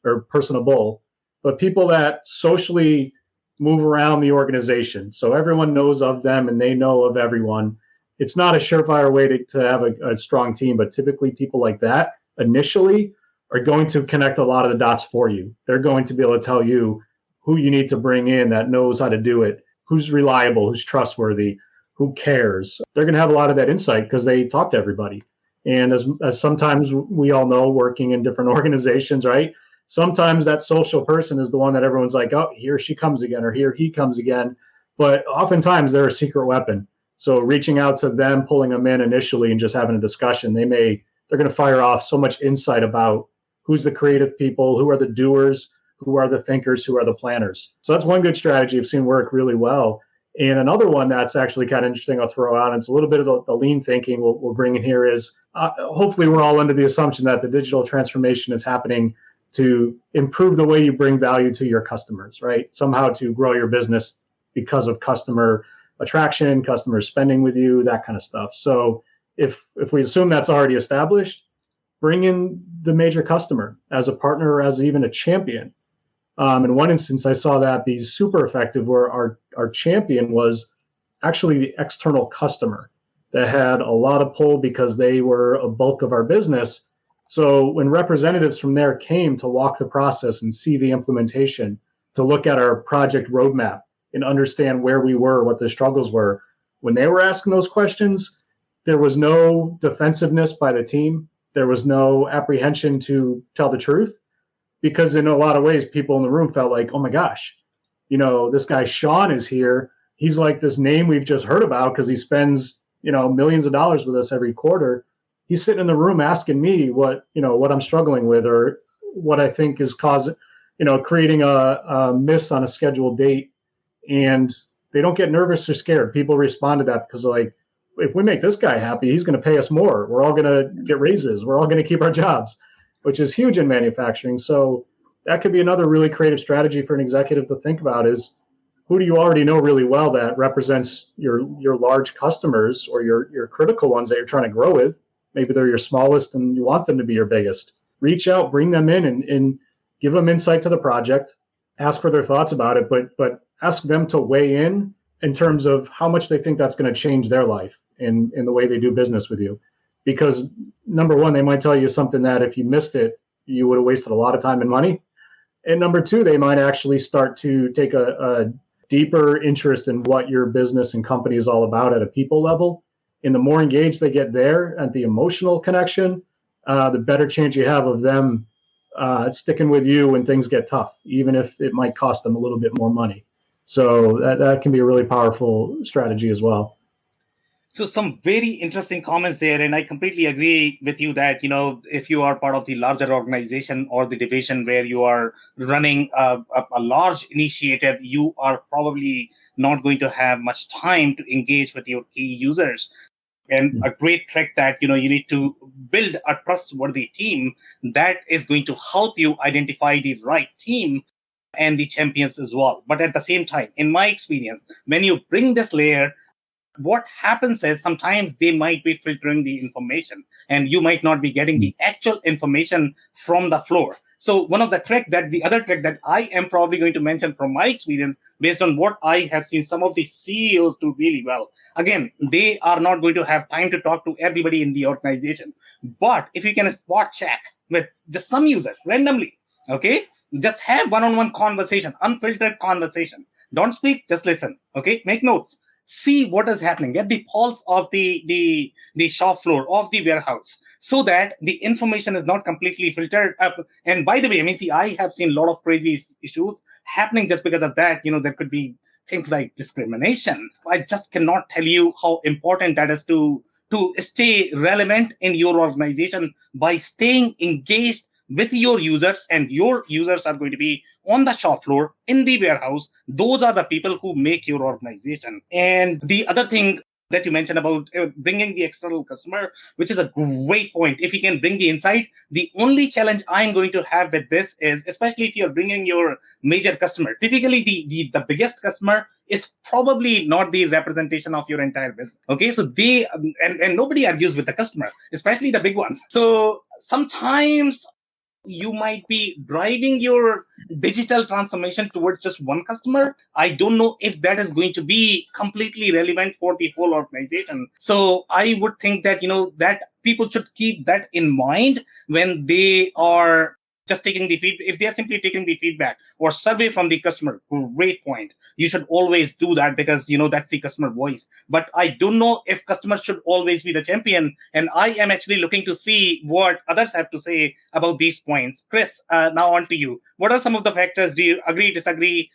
or personable, but people that socially move around the organization. So everyone knows of them and they know of everyone. It's not a surefire way to have a strong team, but typically people like that initially are going to connect a lot of the dots for you. They're going to be able to tell you who you need to bring in that knows how to do it, who's reliable, who's trustworthy, who cares. They're going to have a lot of that insight because they talk to everybody. And as sometimes we all know, working in different organizations, right? Sometimes that social person is the one that everyone's like, oh, here she comes again, or here he comes again. But oftentimes they're a secret weapon. So reaching out to them, pulling them in initially and just having a discussion, they're going to fire off so much insight about who's the creative people, who are the doers, who are the thinkers, who are the planners. So that's one good strategy I've seen work really well. And another one that's actually kind of interesting I'll throw out, and it's a little bit of the lean thinking we'll bring in here, is hopefully we're all under the assumption that the digital transformation is happening to improve the way you bring value to your customers, right? Somehow to grow your business because of customer attraction, customers spending with you, that kind of stuff. So if we assume that's already established, bring in the major customer as a partner or as even a champion. In one instance, I saw that be super effective where our champion was actually the external customer that had a lot of pull because they were a bulk of our business. So when representatives from there came to walk the process and see the implementation, to look at our project roadmap and understand where we were, what the struggles were, when they were asking those questions, there was no defensiveness by the team. There was no apprehension to tell the truth, because in a lot of ways, people in the room felt like, oh my gosh, this guy Sean is here. He's like this name we've just heard about because he spends, millions of dollars with us every quarter. He's sitting in the room asking me what I'm struggling with, or what I think is causing, creating a miss on a scheduled date. And they don't get nervous or scared. People respond to that because like, if we make this guy happy, he's going to pay us more. We're all going to get raises. We're all going to keep our jobs, which is huge in manufacturing. So that could be another really creative strategy for an executive to think about, is who do you already know really well that represents your large customers or your critical ones that you're trying to grow with. Maybe they're your smallest and you want them to be your biggest. Reach out, bring them in and give them insight to the project, ask for their thoughts about it, but ask them to weigh in terms of how much they think that's going to change their life in the way they do business with you. Because number one, they might tell you something that if you missed it, you would have wasted a lot of time and money. And number two, they might actually start to take a deeper interest in what your business and company is all about at a people level. And the more engaged they get there at the emotional connection, the better chance you have of them sticking with you when things get tough, even if it might cost them a little bit more money. So that can be a really powerful strategy as well. So some very interesting comments there, and I completely agree with you that, if you are part of the larger organization or the division where you are running a large initiative, you are probably not going to have much time to engage with your key users. And a great trick that, you need to build a trustworthy team that is going to help you identify the right team and the champions as well. But at the same time, in my experience, when you bring this layer, what happens is sometimes they might be filtering the information and you might not be getting the actual information from the floor. So the other trick that I am probably going to mention from my experience, based on what I have seen some of the CEOs do really well. Again, they are not going to have time to talk to everybody in the organization. But if you can spot check with just some users randomly, okay, just have one-on-one conversation, unfiltered conversation. Don't speak, just listen, okay, make notes. See what is happening. Get the pulse of the shop floor of the warehouse, so that the information is not completely filtered up. And by the way, I have seen a lot of crazy issues happening just because of that. There could be things like discrimination. I just cannot tell you how important that is to stay relevant in your organization by staying engaged with your users, and your users are going to be on the shop floor, in the warehouse. Those are the people who make your organization. And the other thing that you mentioned about bringing the external customer, which is a great point. If you can bring the insight, the only challenge I'm going to have with this is, especially if you're bringing your major customer, typically the biggest customer is probably not the representation of your entire business. Okay, so they and nobody argues with the customer, especially the big ones. So sometimes you might be driving your digital transformation towards just one customer. I don't know if that is going to be completely relevant for the whole organization. So I would think that, that people should keep that in mind when they are just taking the feedback. If they are simply taking the feedback or survey from the customer, great point. You should always do that because, that's the customer voice. But I don't know if customers should always be the champion. And I am actually looking to see what others have to say about these points. Chris, now on to you. What are some of the factors? Do you agree, disagree,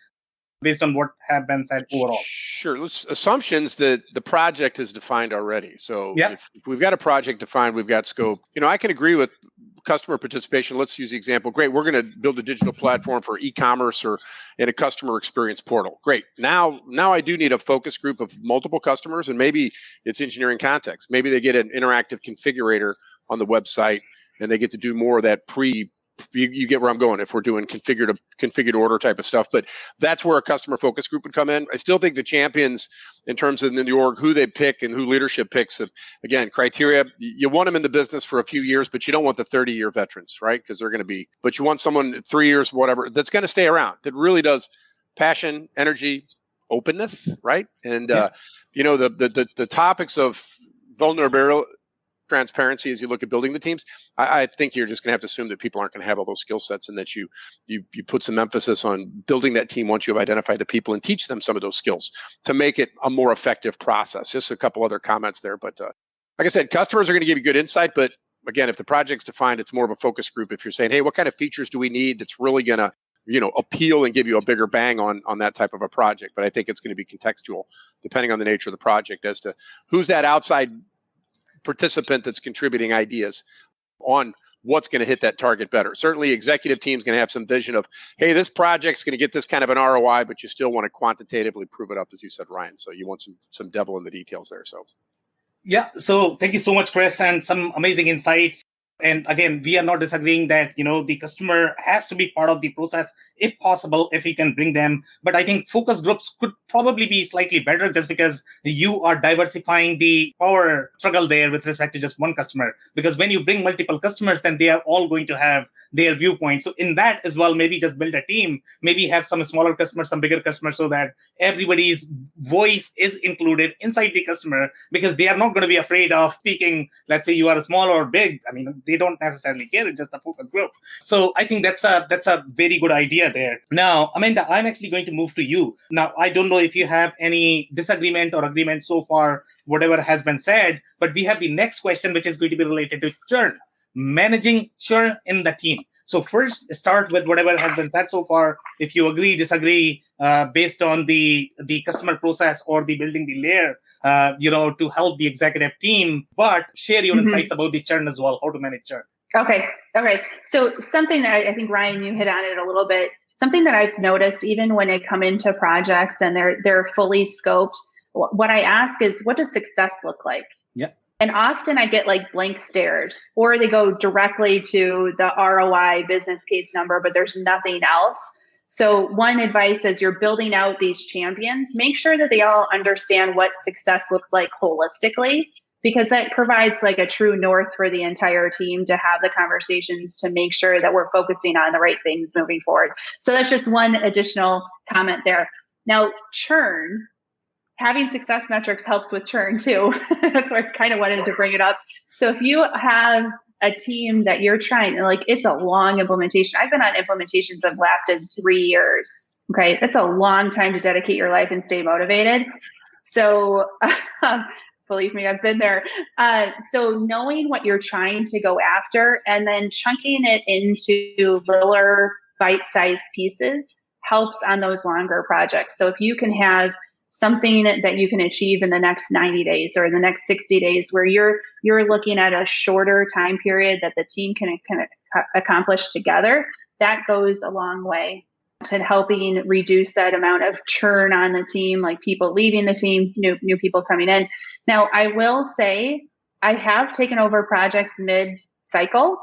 based on what have been said overall? Sure. Assumptions that the project is defined already. So if we've got a project defined, we've got scope. I can agree with customer participation. Let's use the example. Great. We're going to build a digital platform for e-commerce or in a customer experience portal. Great. Now I do need a focus group of multiple customers, and maybe it's engineering context. Maybe they get an interactive configurator on the website and they get to do more of that you get where I'm going if we're doing configured order type of stuff. But that's where a customer focus group would come in. I still think the champions in terms of the org, who they pick and who leadership picks, again, criteria, you want them in the business for a few years, but you don't want the 30-year veterans, right? Because they're going to be, but you want someone 3 years, whatever, that's going to stay around, that really does passion, energy, openness, right? And, the topics of vulnerability, transparency as you look at building the teams, I think you're just going to have to assume that people aren't going to have all those skill sets, and that you put some emphasis on building that team once you have identified the people and teach them some of those skills to make it a more effective process. Just a couple other comments there. But like I said, customers are going to give you good insight. But again, if the project's defined, it's more of a focus group. If you're saying, hey, what kind of features do we need that's really going to appeal and give you a bigger bang on that type of a project. But I think it's going to be contextual depending on the nature of the project as to who's that outside participant that's contributing ideas on what's going to hit that target better. Certainly executive team's going to have some vision of, hey, this project's going to get this kind of an ROI, but you still want to quantitatively prove it up, as you said, Ryan. So you want some devil in the details there. So so thank you so much, Chris, and some amazing insights. And again, we are not disagreeing that, the customer has to be part of the process if possible, if we can bring them. But I think focus groups could probably be slightly better just because you are diversifying the power struggle there with respect to just one customer. Because when you bring multiple customers, then they are all going to have their viewpoints. So in that as well, maybe just build a team, maybe have some smaller customers, some bigger customers, so that everybody's voice is included inside the customer, because they are not going to be afraid of speaking. Let's say you are small or big. I mean, they don't necessarily care. It's just a focus group. So I think that's a very good idea there. Now, Amanda, I'm actually going to move to you. Now, I don't know if you have any disagreement or agreement so far, whatever has been said, but we have the next question, which is going to be related to churn. Managing churn in the team. So first, start with whatever has been said so far. If you agree, disagree, based on the customer process or the building the layer, to help the executive team, but share your insights about the churn as well, how to manage churn. Okay. So something that I think, Ryan, you hit on it a little bit. Something that I've noticed, even when I come into projects and they're fully scoped, what I ask is, what does success look like? Yeah. And often I get like blank stares, or they go directly to the ROI business case number, but there's nothing else. So one advice as you're building out these champions, make sure that they all understand what success looks like holistically, because that provides like a true north for the entire team to have the conversations to make sure that we're focusing on the right things moving forward. So that's just one additional comment there. Now, churn. Having success metrics helps with churn too. That's why I kind of wanted to bring it up. So if you have a team that you're trying, like, it's a long implementation. I've been on implementations that lasted 3 years. Okay. That's a long time to dedicate your life and stay motivated. So believe me, I've been there. So knowing what you're trying to go after and then chunking it into littler bite-sized pieces helps on those longer projects. So if you can have something that you can achieve in the next 90 days or in the next 60 days where you're looking at a shorter time period that the team can accomplish together, that goes a long way to helping reduce that amount of churn on the team, like people leaving the team, new people coming in. Now, I will say I have taken over projects mid-cycle,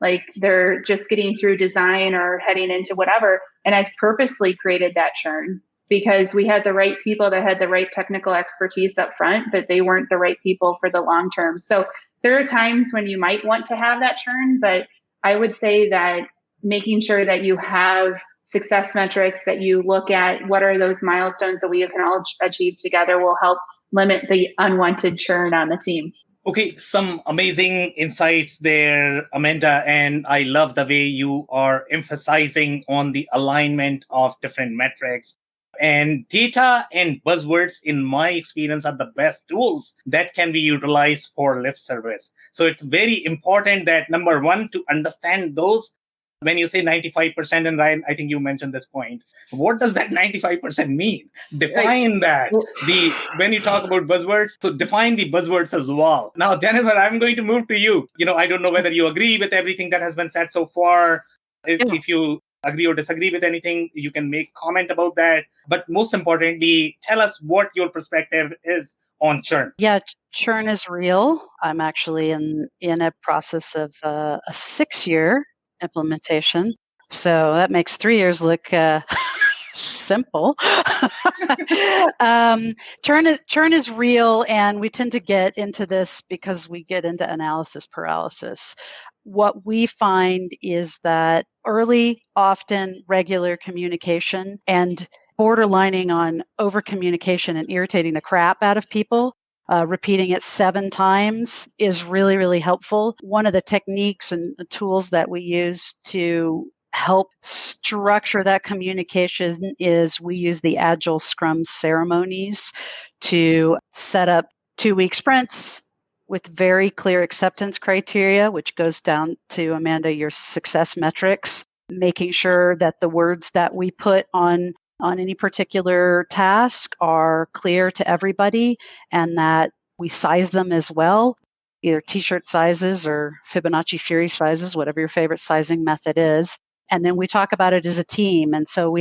like they're just getting through design or heading into whatever, and I've purposely created that churn because we had the right people that had the right technical expertise up front, but they weren't the right people for the long term. So there are times when you might want to have that churn, but I would say that making sure that you have success metrics, that you look at what are those milestones that we can all achieve together will help limit the unwanted churn on the team. Okay, some amazing insights there, Amanda, and I love the way you are emphasizing on the alignment of different metrics. And data and buzzwords, in my experience, are the best tools that can be utilized for lip service. So it's very important that, number one, to understand those. When you say 95%, and Ryan, I think you mentioned this point, what does that 95% mean? Define that. When you talk about buzzwords, so define the buzzwords as well. Now, Jennifer, I'm going to move to you. I don't know whether you agree with everything that has been said so far. If you agree or disagree with anything, you can make comment about that. But most importantly, tell us what your perspective is on churn. Yeah, churn is real. I'm actually in a process of a 6-year implementation. So that makes 3 years look simple. Churn is real, and we tend to get into this because we get into analysis paralysis. What we find is that early, often regular communication and borderlining on over communication and irritating the crap out of people, repeating it 7 times is really, really helpful. One of the techniques and the tools that we use to help structure that communication is we use the Agile Scrum ceremonies to set up 2-week sprints with very clear acceptance criteria, which goes down to, Amanda, your success metrics, making sure that the words that we put on any particular task are clear to everybody and that we size them as well, either t-shirt sizes or Fibonacci series sizes, whatever your favorite sizing method is. And then we talk about it as a team. And so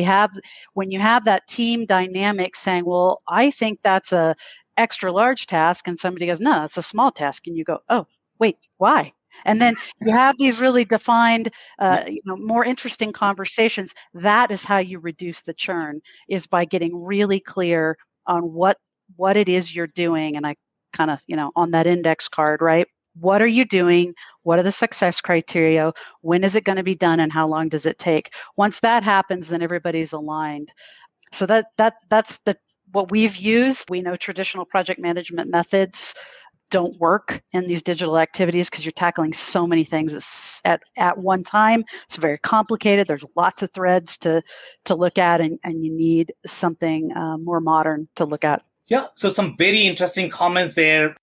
when you have that team dynamic saying, well, I think that's a extra large task, and somebody goes, no, it's a small task. And you go, oh, wait, why? And then you have these really defined, more interesting conversations. That is how you reduce the churn, is by getting really clear on what it is you're doing. And I kind of, on that index card, right? What are you doing? What are the success criteria? When is it going to be done, and how long does it take? Once that happens, then everybody's aligned. So that's what we've used. We know traditional project management methods don't work in these digital activities because you're tackling so many things at one time. It's very complicated. There's lots of threads to look at, and you need something more modern to look at. Yeah, so some very interesting comments there,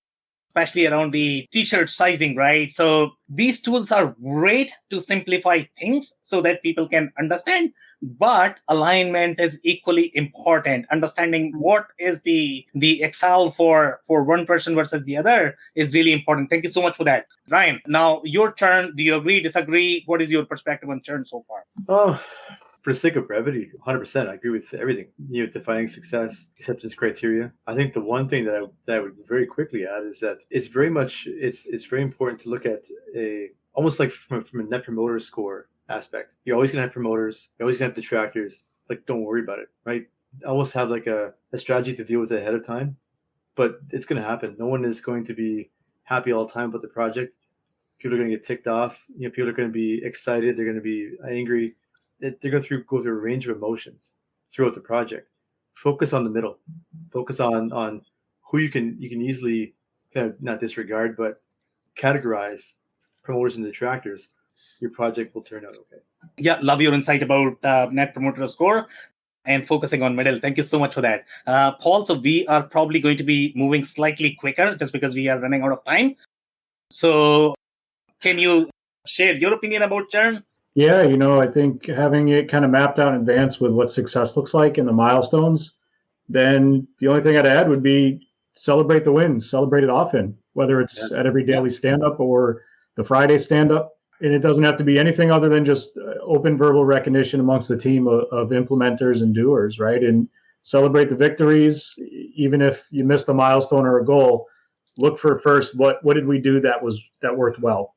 especially around the t-shirt sizing, right? So these tools are great to simplify things so that people can understand, but alignment is equally important. Understanding what is the Excel for one person versus the other is really important. Thank you so much for that. Ryan, now your turn. Do you agree, disagree? What is your perspective on churn so far? Oh, for the sake of brevity, 100%. I agree with everything. Defining success, acceptance criteria. I think the one thing that I would very quickly add is that it's very important to look at almost like from a net promoter score aspect. You're always gonna have promoters. You're always gonna have detractors. Like, don't worry about it, right? Almost have like a strategy to deal with it ahead of time. But it's gonna happen. No one is going to be happy all the time about the project. People are gonna get ticked off. People are gonna be excited. They're gonna be angry. They're going to go through a range of emotions throughout the project. Focus on the middle. Focus on who you can easily kind of not disregard, but categorize promoters and detractors. Your project will turn out okay. Yeah, love your insight about net promoter score and focusing on middle. Thank you so much for that. Paul, so we are probably going to be moving slightly quicker just because we are running out of time. So can you share your opinion about churn? Yeah, I think having it kind of mapped out in advance with what success looks like and the milestones, then the only thing I'd add would be celebrate the wins, celebrate it often, whether Yeah. it's at every daily stand up or the Friday stand up. And it doesn't have to be anything other than just open verbal recognition amongst the team of implementers and doers, right? And celebrate the victories, even if you missed a milestone or a goal. Look for first what did we do that worked well,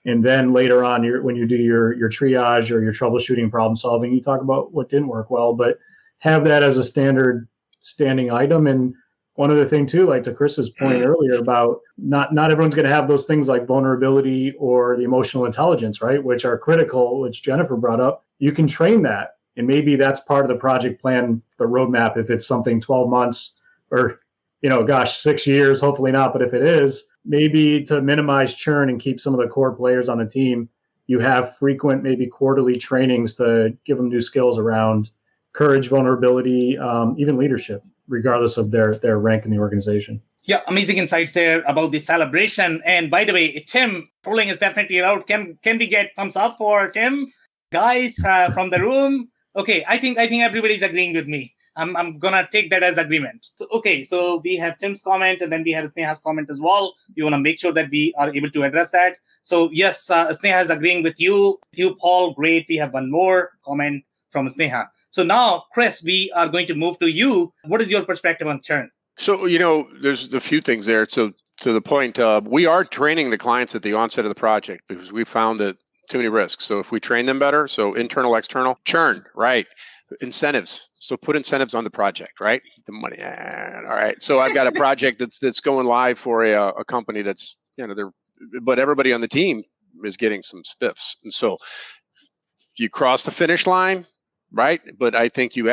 and then later on, when you do your triage or your troubleshooting, problem solving, you talk about what didn't work well, but have that as a standard standing item. And one other thing too, like to Chris's point earlier about not everyone's going to have those things like vulnerability or the emotional intelligence, right? Which are critical, which Jennifer brought up. You can train that. And maybe that's part of the project plan, the roadmap, if it's something 12 months or, 6 years, hopefully not. But if it is, maybe to minimize churn and keep some of the core players on the team, you have frequent, maybe quarterly trainings to give them new skills around courage, vulnerability, even leadership, regardless of their rank in the organization. Yeah, amazing insights there about the celebration. And by the way, Tim, polling is definitely out. Can we get thumbs up for Tim? Guys from the room? Okay, I think everybody's agreeing with me. I'm gonna take that as agreement. So we have Tim's comment, and then we have Sneha's comment as well. We want to make sure that we are able to address that. So yes, Sneha is agreeing with you. Paul, great. We have one more comment from Sneha. So now, Chris, we are going to move to you. What is your perspective on churn? So, there's a few things there. So to the point, we are training the clients at the onset of the project because we found that too many risks. So if we train them better, so internal, external, churn, right? Incentives. So put incentives on the project, right? The money. All right. So I've got a project that's going live for a company that's, but everybody on the team is getting some spiffs. And so you cross the finish line, right? But I think you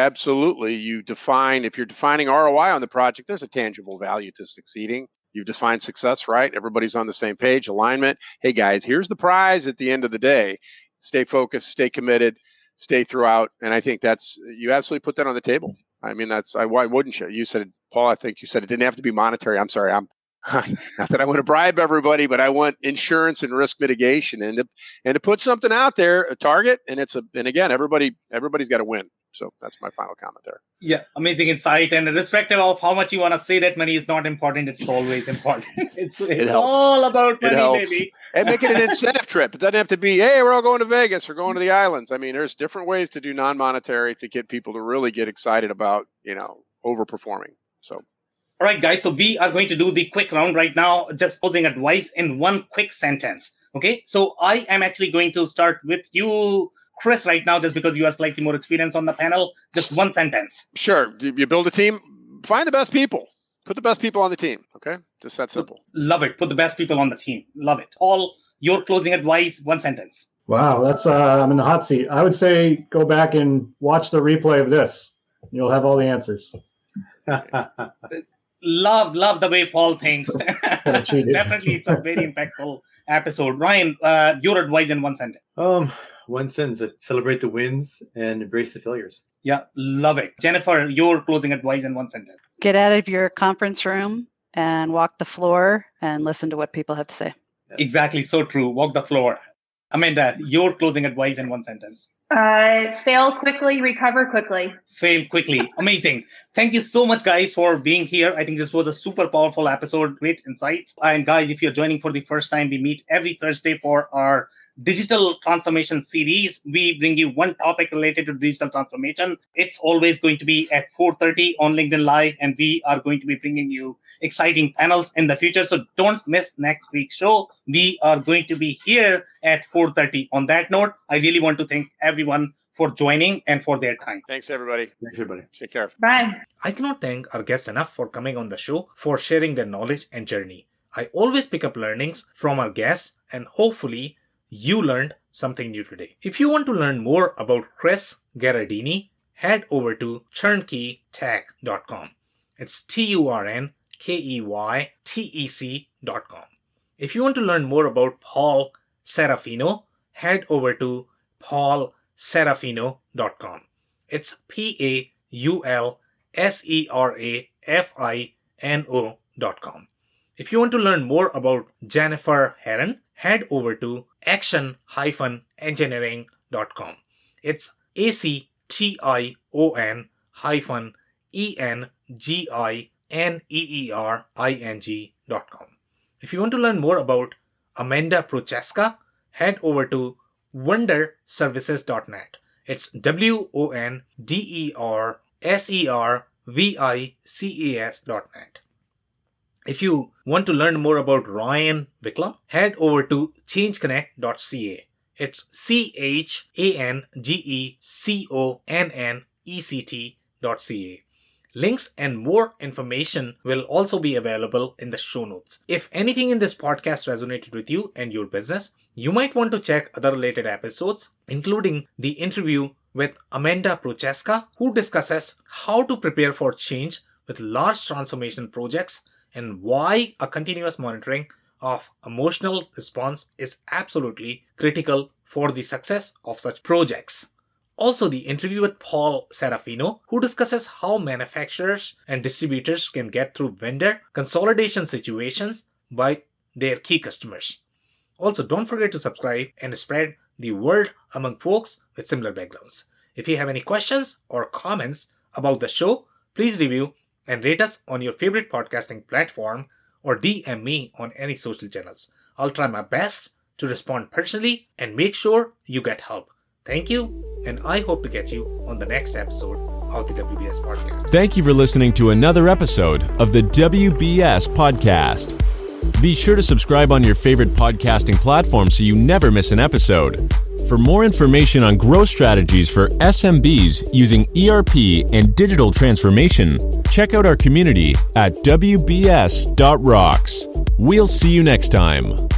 define, if you're defining ROI on the project, there's a tangible value to succeeding. You've defined success, right? Everybody's on the same page, alignment. Hey guys, here's the prize at the end of the day. Stay focused, stay committed, stay throughout. And I think you absolutely put that on the table. I mean, why wouldn't you? You said, Paul, I think you said it didn't have to be monetary. I'm sorry. Not that I want to bribe everybody, but I want insurance and risk mitigation and to put something out there, a target. And again, everybody's got to win. So that's my final comment there. Yeah, amazing insight. And irrespective of how much you want to say that money is not important, it's always important. It's all about money, baby. And make it an incentive trip. It doesn't have to be, hey, we're all going to Vegas or going to the islands. I mean, there's different ways to do non-monetary to get people to really get excited about, overperforming. So. All right, guys. So we are going to do the quick round right now, just posing advice in one quick sentence. Okay. So I am actually going to start with you, Chris, right now, just because you are slightly more experienced on the panel. Just one sentence. Sure. You build a team, find the best people. Put the best people on the team. Okay. Just that simple. Love it. Put the best people on the team. Love it. All your closing advice, one sentence. Wow. That's, I'm in the hot seat. I would say go back and watch the replay of this. You'll have all the answers. Love the way Paul thinks. Definitely, it's a very impactful episode. Ryan, your advice in one sentence. One sentence: celebrate the wins and embrace the failures. Yeah, love it. Jennifer, your closing advice in one sentence. Get out of your conference room and walk the floor and listen to what people have to say. Yes. Exactly, so true. Walk the floor. Amanda, your closing advice in one sentence. Fail quickly, recover quickly. Fail quickly. Amazing. Thank you so much, guys, for being here. I think this was a super powerful episode. Great insights. And guys, if you're joining for the first time, we meet every Thursday for our digital transformation series. We bring you one topic related to digital transformation. It's always going to be at 4:30 on LinkedIn Live, and we are going to be bringing you exciting panels in the future. So don't miss next week's show. We are going to be here at 4:30. On that note, I really want to thank everyone for joining and for their time. Thanks, everybody. Thanks, everybody. Take care. Bye. I cannot thank our guests enough for coming on the show, for sharing their knowledge and journey. I always pick up learnings from our guests, and hopefully you learned something new today. If you want to learn more about Chris Gherardini, head over to turnkeytech.com. It's turnkeytec.com. If you want to learn more about Paul Serafino, head over to paulserafino.com. It's paulserafino.com. If you want to learn more about Jennifer Herron, head over to action-engineering.com. actionengine.com. It's ACTIONHyphen-ENGINEERING.com. If you want to learn more about Amanda Prochaska, head over to wonderservices.net. It's WONDERSERVICAS.net. If you want to learn more about Ryan Viklam, head over to changeconnect.ca. It's CHANGECONNECT.ca. Links and more information will also be available in the show notes. If anything in this podcast resonated with you and your business, you might want to check other related episodes, including the interview with Amanda Prochaska, who discusses how to prepare for change with large transformation projects and why a continuous monitoring of emotional response is absolutely critical for the success of such projects. Also, the interview with Paul Serafino, who discusses how manufacturers and distributors can get through vendor consolidation situations by their key customers. Also, don't forget to subscribe and spread the word among folks with similar backgrounds. If you have any questions or comments about the show, please review and rate us on your favorite podcasting platform or DM me on any social channels. I'll try my best to respond personally and make sure you get help. Thank you, and I hope to get you on the next episode of the WBS Podcast. Thank you for listening to another episode of the WBS Podcast. Be sure to subscribe on your favorite podcasting platform so you never miss an episode. For more information on growth strategies for SMBs using ERP and digital transformation, check out our community at WBS.rocks. We'll see you next time.